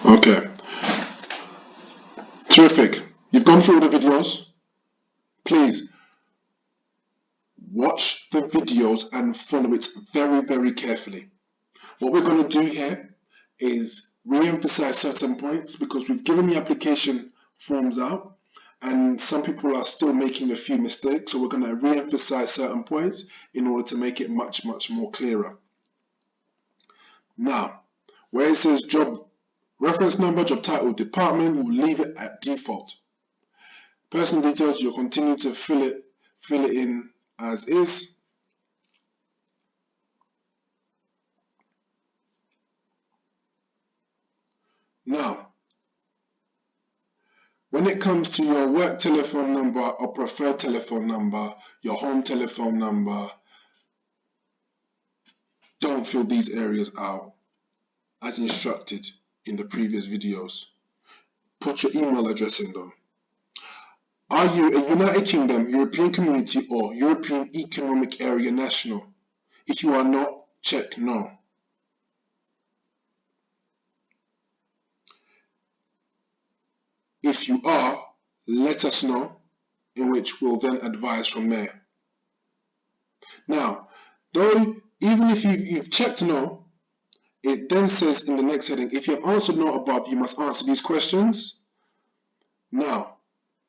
Okay, terrific. You've gone through all the videos. Please watch the videos and follow it very, very carefully. What we're going to do here is re-emphasize certain points because we've given the application forms out and some people are still making a few mistakes. So we're going to re-emphasize certain points in order to make it much, much more clearer. Now, where it says job reference number, job title, department, we'll leave it at default. Personal details, you'll continue to fill it in as is. Now, when it comes to your work telephone number or preferred telephone number, your home telephone number, don't fill these areas out as instructed in the previous videos. Put your email address in though. Are you a United Kingdom, European Community or European Economic Area national? If you are not, check no. If you are, let us know, in which we'll then advise from there. Now, though, even if you've checked no, it then says in the next heading, if you have answered no above, you must answer these questions. Now,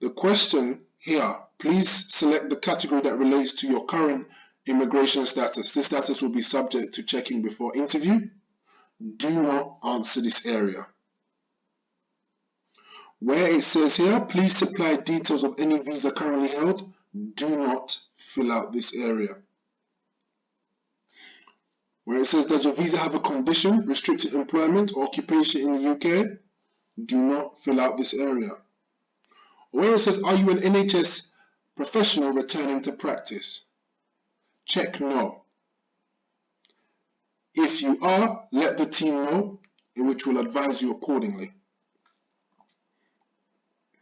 the question here, please select the category that relates to your current immigration status. This status will be subject to checking before interview. Do not answer this area. Where it says here, please supply details of any visa currently held, do not fill out this area. Where it says, does your visa have a condition, restricted employment or occupation in the UK? Do not fill out this area. Where it says, are you an NHS professional returning to practice? Check no. If you are, let the team know, in which we'll advise you accordingly.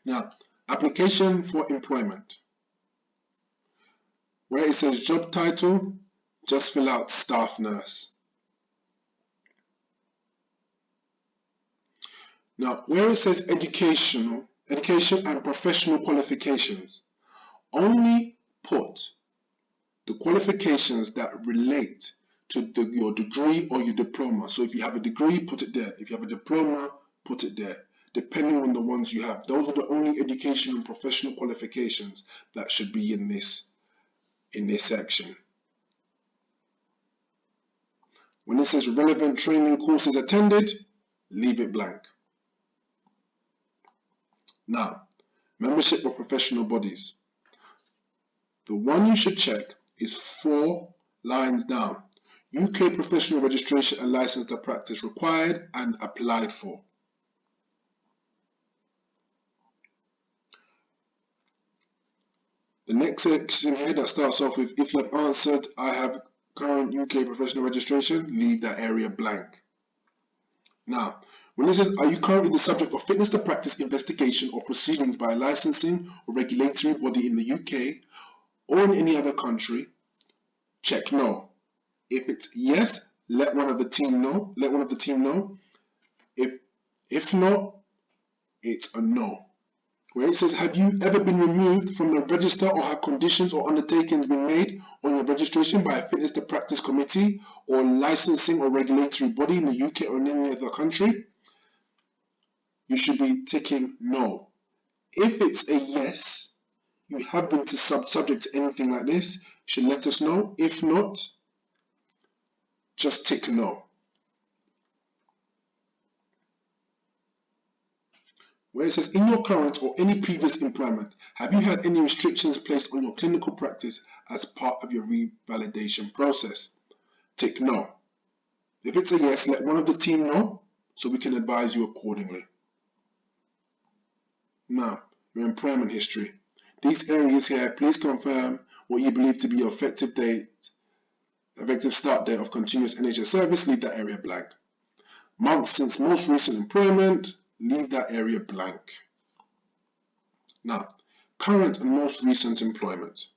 Now, application for employment. Where it says job title, just fill out staff nurse. Now, where it says education and professional qualifications, only put the qualifications that relate to your degree or your diploma. So if you have a degree, put it there. If you have a diploma, put it there. Depending on the ones you have. Those are the only education and professional qualifications that should be in this section. When it says relevant training courses attended, leave it blank. Now, membership of professional bodies. The one you should check is 4 lines down. UK professional registration and license to practice required and applied for. The next section here that starts off with, if you have answered, I have current UK professional registration, leave that area blank. Now, when it says, are you currently the subject of fitness to practice investigation or proceedings by a licensing or regulatory body in the UK or in any other country, check no. If it's yes, let one of the team know. If not, it's a no. Where it says, have you ever been removed from the register or have conditions or undertakings been made on your registration by a fitness to practice committee or licensing or regulatory body in the UK or in any other country? You should be ticking no. If it's a yes, you have been subject to anything like this, you should let us know. If not, just tick no. Where it says, in your current or any previous employment, have you had any restrictions placed on your clinical practice as part of your revalidation process? Tick no. If it's a yes, let one of the team know so we can advise you accordingly. Now, your employment history. These areas here, please confirm what you believe to be your effective start date of continuous NHS service, leave that area blank. Months since most recent employment, leave that area blank. Now, current and most recent employment.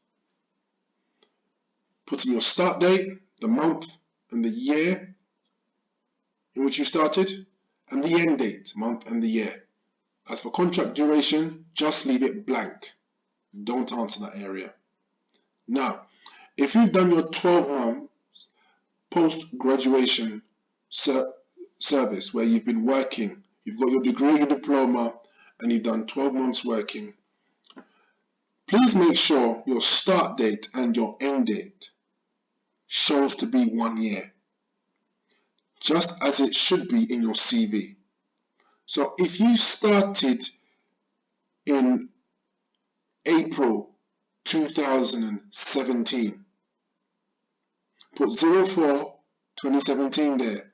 Put in your start date, the month and the year in which you started, and the end date, month and the year. As for contract duration, just leave it blank. Don't answer that area. Now, if you've done your 12-month post-graduation service where you've been working, you've got your degree, your diploma, and you've done 12 months working, please make sure your start date and your end date shows to be 1 year, just as it should be in your CV. So if you started in April 2017, put 04/2017 there.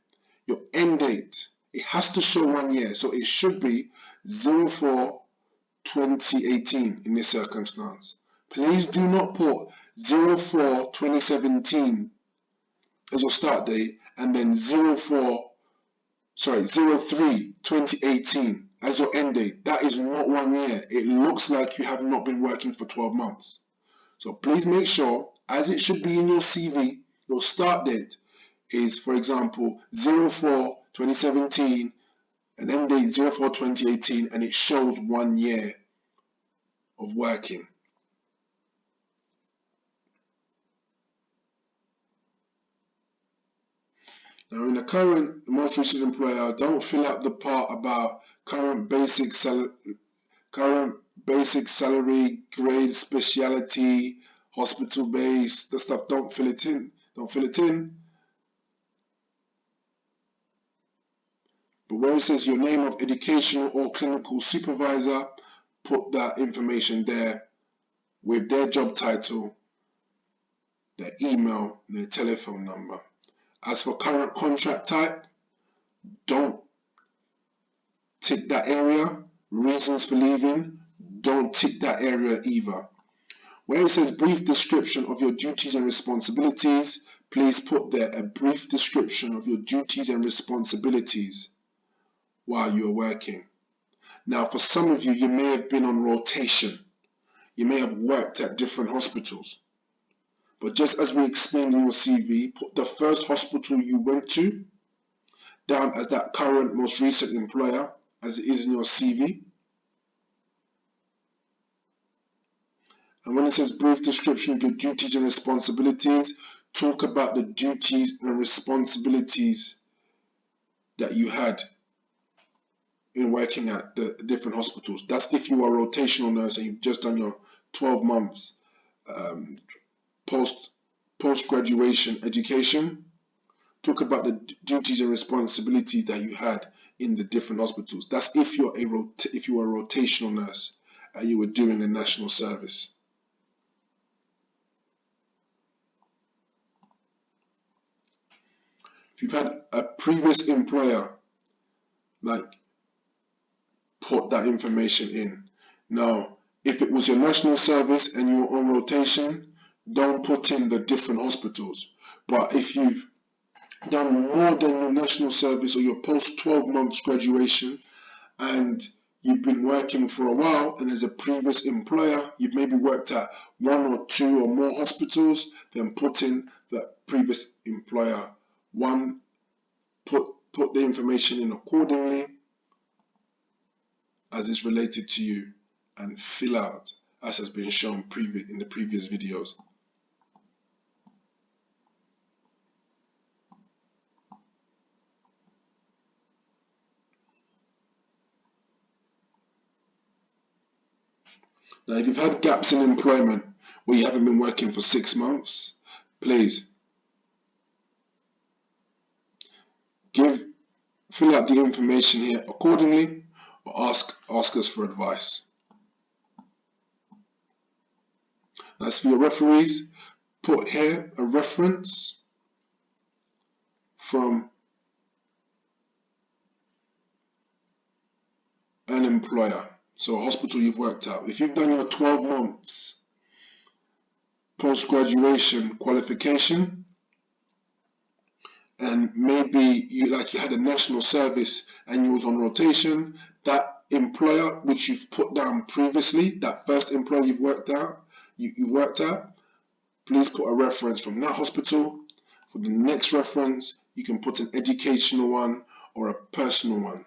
Your end date, it has to show 1 year, so it should be 04/2018 in this circumstance. Please do not put 04/2017 as your start date and then 03/2018 as your end date. That is not 1 year. It looks like you have not been working for 12 months. So please make sure, as it should be in your CV, your start date is, for example, 04/2017 and end date 04/2018, and it shows 1 year of working. Now, in the most recent employer, don't fill out the part about current basic salary, grade, speciality, hospital base, the stuff. Don't fill it in. Don't fill it in. But where it says your name of educational or clinical supervisor, put that information there with their job title, their email, and their telephone number. As for current contract type, don't tick that area. Reasons for leaving, don't tick that area either. Where it says brief description of your duties and responsibilities, please put there a brief description of your duties and responsibilities while you're working. Now, for some of you, you may have been on rotation. You may have worked at different hospitals. But just as we explained in your CV, put the first hospital you went to down as that current, most recent employer, as it is in your CV. And when it says brief description of your duties and responsibilities, talk about the duties and responsibilities that you had in working at the different hospitals. That's if you are a rotational nurse and you've just done your 12 months post-graduation education. Talk about the duties and responsibilities that you had in the different hospitals. That's if you're a rotational nurse and you were doing a national service. If you've had a previous employer, put that information in. Now, if it was your national service and you were on rotation, don't put in the different hospitals. But if you've done more than your national service or your post 12 months graduation and you've been working for a while and there's a previous employer, you've maybe worked at 1 or 2 or more hospitals, then put in the previous employer. Put the information in accordingly as it's related to you and fill out as has been shown in the previous videos. Now, if you've had gaps in employment where you haven't been working for 6 months, please fill out the information here accordingly or ask us for advice. As for your referees, put here a reference from an employer. So a hospital you've worked at. If you've done your 12 months post-graduation qualification and maybe you had a national service and you was on rotation, that employer which you've put down previously, that first employer you've worked at, please put a reference from that hospital. For the next reference, you can put an educational one or a personal one,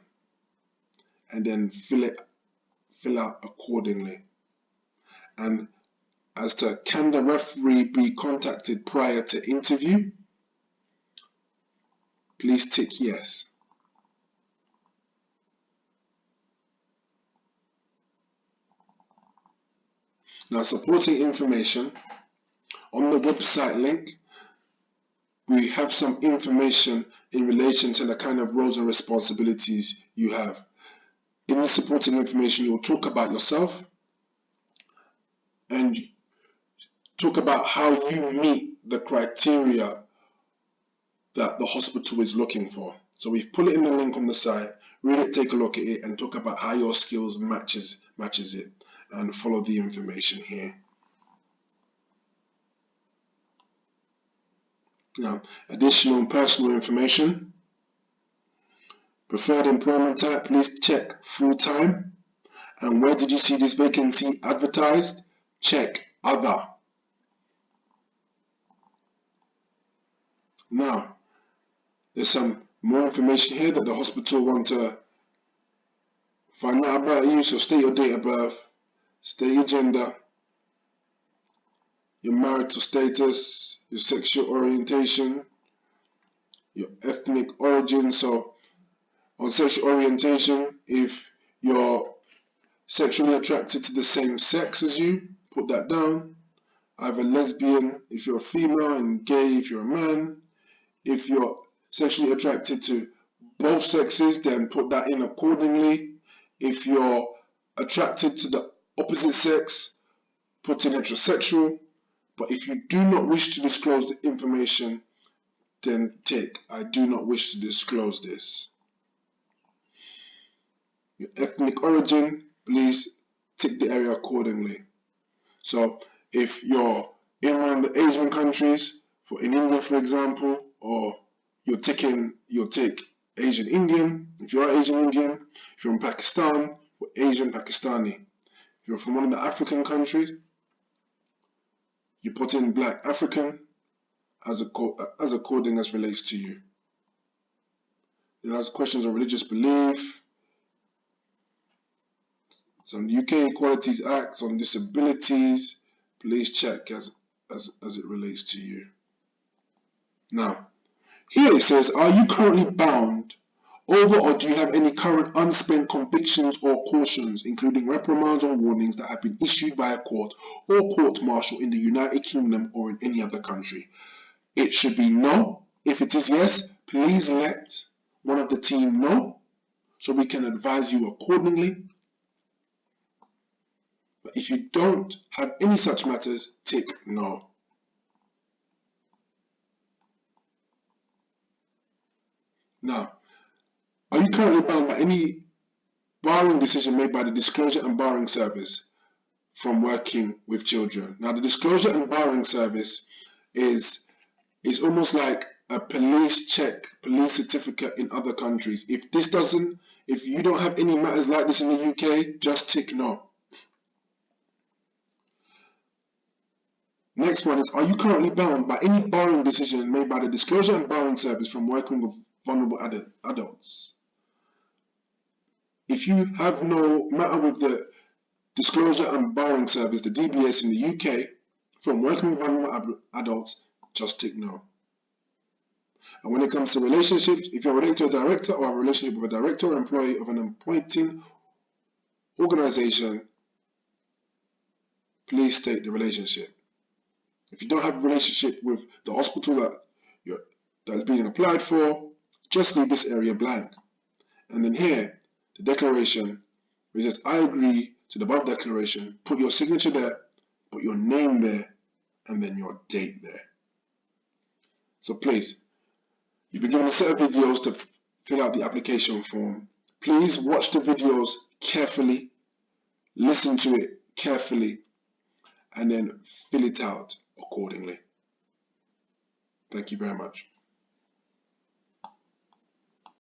and then fill out accordingly. And as to can the referee be contacted prior to interview, please tick yes. Now, supporting information, on the website link, we have some information in relation to the kind of roles and responsibilities you have. In the supporting information, you'll talk about yourself and talk about how you meet the criteria that the hospital is looking for. So we've put it in the link on the site, read it, take a look at it, and talk about how your skills matches it, and follow the information here. Now, additional personal information. Preferred employment type, please check full-time. And where did you see this vacancy advertised? Check other. Now, there's some more information here that the hospital want to find out about you. So state your date of birth, state your gender, your marital status, your sexual orientation, your ethnic origin. So on sexual orientation, if you're sexually attracted to the same sex as you, put that down. Either lesbian if you're a female and gay if you're a man. If you're sexually attracted to both sexes, then put that in accordingly. If you're attracted to the opposite sex, put in heterosexual. But if you do not wish to disclose the information, then tick I do not wish to disclose this. Your ethnic origin, please tick the area accordingly. So if you're in one of the Asian countries, in India for example, or you'll tick Asian Indian, if you're Asian Indian. If you're in Pakistan, for Asian Pakistani. If you're from one of the African countries, you put in Black African as according as relates to you. Then as questions of religious belief, some UK Equalities Act on disabilities, please check as it relates to you. Now, here it says, are you currently bound over or do you have any current unspent convictions or cautions, including reprimands or warnings that have been issued by a court or court-martial in the United Kingdom or in any other country? It should be no. If it is yes, please let one of the team know so we can advise you accordingly. But if you don't have any such matters, tick no. Now, are you currently bound by any barring decision made by the Disclosure and Barring Service from working with children? Now, the Disclosure and Barring Service is almost like a police check, police certificate in other countries. If you don't have any matters like this in the UK, just tick no. Next one is, are you currently bound by any barring decision made by the Disclosure and Barring Service from working with vulnerable adults? If you have no matter with the Disclosure and Barring Service, the DBS in the UK, from working with vulnerable adults, just tick no. And when it comes to relationships, if you're related to a director or have a relationship with a director or employee of an appointing organization, please state the relationship. If you don't have a relationship with the hospital that is being applied for, just leave this area blank. And then here, the declaration, where it says, I agree to the above declaration, put your signature there, put your name there, and then your date there. So please, you've been given a set of videos to fill out the application form. Please watch the videos carefully, listen to it carefully, and then fill it out accordingly. Thank you very much.